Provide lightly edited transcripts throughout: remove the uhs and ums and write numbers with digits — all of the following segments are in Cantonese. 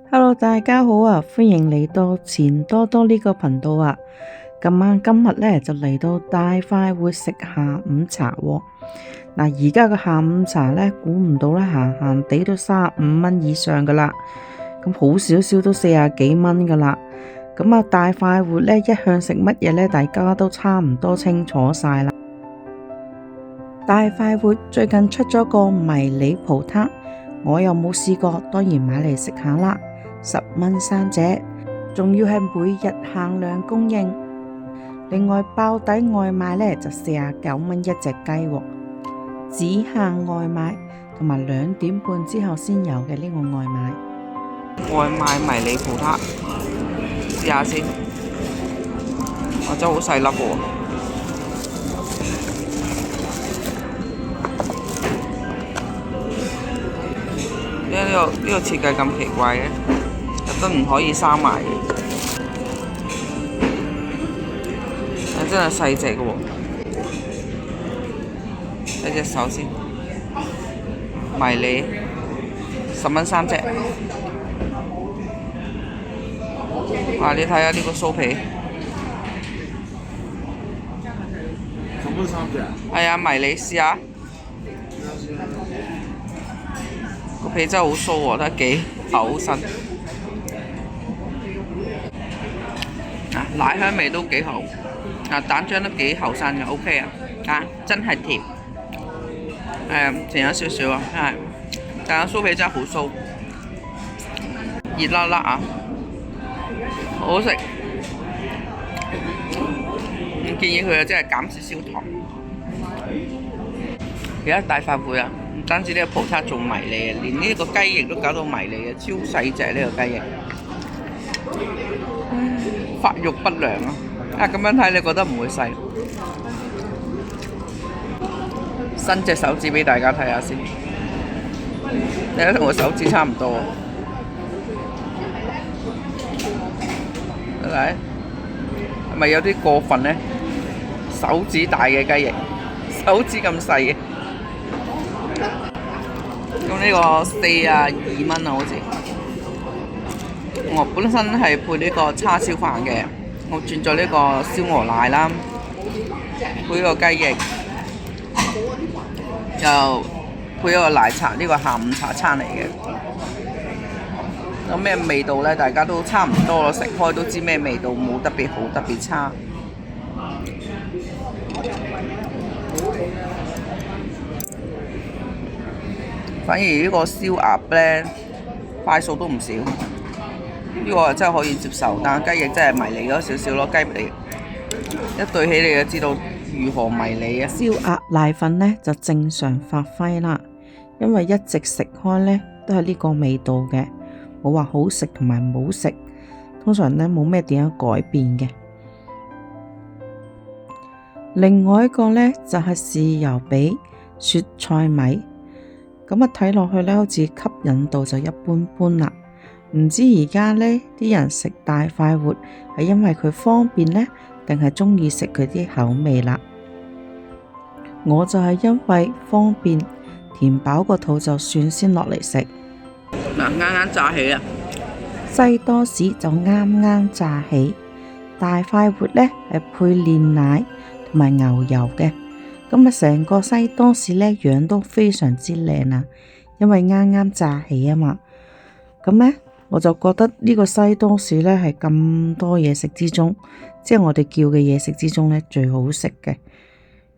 Hello，大家好啊！歡迎嚟到錢多多呢個頻道啊！今日咧就嚟到大快活食下午茶喎。而家嘅下午茶咧，估唔到咧，閒地都35蚊以上噶啦。咁好少少都40幾蚊噶啦。大快活咧一向食乜嘢咧，大家都差唔多清楚晒啦。大快活最近出咗個迷你葡撻，我又冇試過，當然買嚟食下啦。10蚊3隻，仲要係每日限量供應。另外包底外賣呢就49蚊一隻雞喎，只限外賣同埋2點半之後先有嘅呢個外賣。外賣迷你葡撻，試下先。哇，真係好細粒喎！點解呢個設計咁奇怪嘅？都唔可以閂埋嘅，真係細隻嘅喎。睇隻手先，迷你10蚊3隻。哇！你睇下呢個酥皮10蚊3隻啊？係啊，迷你試下，個皮真係好酥喎，睇幾厚身。奶香味都幾好，蛋漿都幾後生嘅 ，OK 啊，真係甜，甜咗少少啊，係，但係酥皮真係好酥，熱辣辣啊，好好食，建議佢啊，即係減少少糖。而家大快活啊，唔單止呢個葡撻做迷你啊，連呢個雞翼都搞到迷你啊，超細隻呢個雞翼。發育不良啊！咁樣睇你覺得唔會細？伸隻手指俾大家睇下先，你睇同個手指差唔多，係咪有啲過分呢？手指大嘅雞翼，手指咁細嘅，咁呢個42蚊啊，好似。我本身係配呢個叉燒飯嘅，我轉咗呢個燒鵝奶啦，配呢個雞翼，又配一個奶茶，呢個下午茶餐嚟嘅。咁咩味道呢？大家都差唔多咯，食開都知咩味道，冇特別好，特別差。反而呢個燒鴨呢，塊數都唔少。呢個真係可以接受，但係雞翼真係迷你咗少少咯，雞翼一對起你就知道如何迷你啊！燒鴨奶粉呢就正常發揮啦，因為一直食開呢都係呢個味道嘅，冇話好食同埋唔好食，通常呢冇咩點樣改變嘅。另外一個呢就係豉油比雪菜米，睇落去呢好似吸引度就一般般啦。唔知而家呢啲人食大快活係因為佢方便呢，定係鍾意食佢啲口味啦？我就係因為方便，填飽個肚就算先落嚟食。啱啱炸起啊！西多士就啱啱炸起，大快活呢係配煉奶同埋牛油嘅。成個西多士呢樣都非常之靚啊，因為啱啱炸起啊嘛。我就覺得呢個西多士呢係咁多嘢食之中，即係我哋叫嘅嘢食之中呢最好食嘅，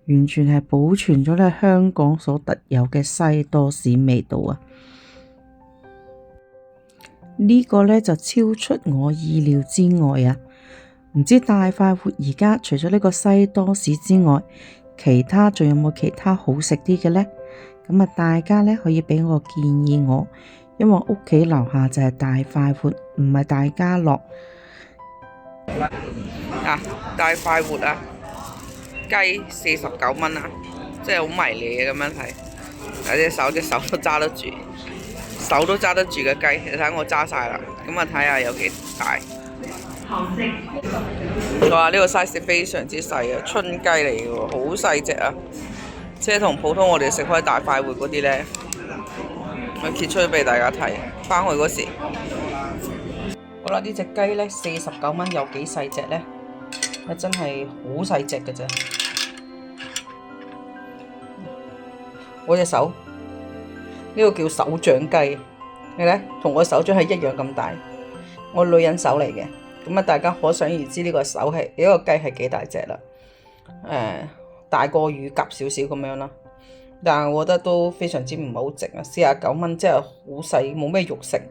完全係保存咗呢香港所特有嘅西多士味道啊！呢個呢就超出我意料之外啊！唔知大快活而家除咗呢個西多士之外，其他仲有冇其他好食啲嘅呢？大家呢可以俾我建議我。因為屋企樓下就係大快活，唔係大家樂。大快活啊，雞49蚊啊，即係好迷你嘅咁樣睇。隻手都揸得住，手都揸得住嘅雞，你睇我揸晒啦。睇下有幾大。哇！呢個 size 非常之細啊，春雞嚟嘅喎，好細隻啊！即係同普通我哋食開大快活嗰啲呢，我揭出俾大家睇，翻去嗰時。好啦，呢隻雞呢，49蚊，有幾細隻呢？真係好細隻嘅啫。我隻手呢個叫手掌雞，你睇同我手掌係一樣咁大，我女人手嚟嘅。咁啊，大家可想而知呢個手係呢個雞係幾大隻啦。大過乳鴿少少咁樣啦，但係我覺得都非常之唔係好值啊。49蚊真係好細，冇咩肉食。